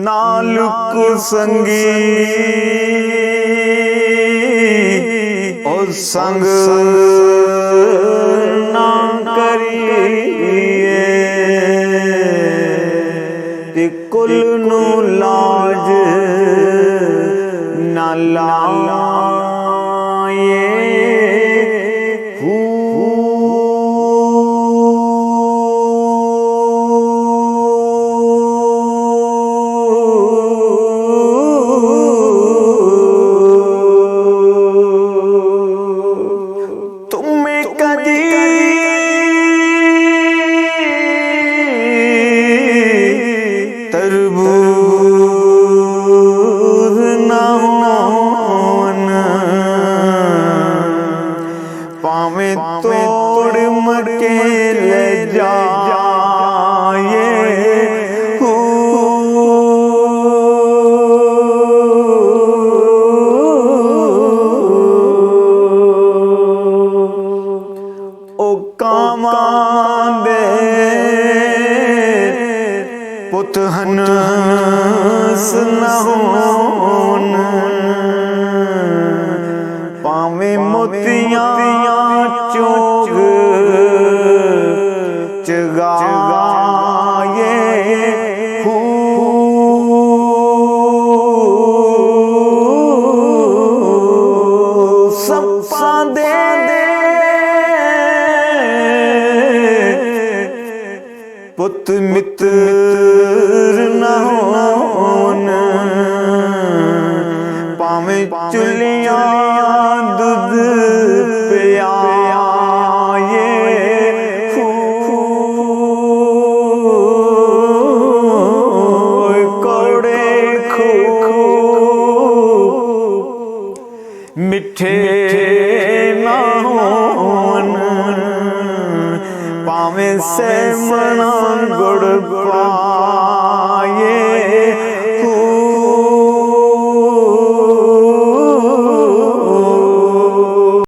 नालुक संगी ओ संग ना करिए ते कुल नू लाज ना लाए तरबूज ना होन पावे तोड़ मके ले जाए ओ कामा दे पुत हंस ना होन पावे मोतियां चोग चगाए सप्पा दे पुत मित्र ना होन पावे चुलियां दूध पियाए कौड़े खो मिठे ना होन पावे से मना गुड़ पाए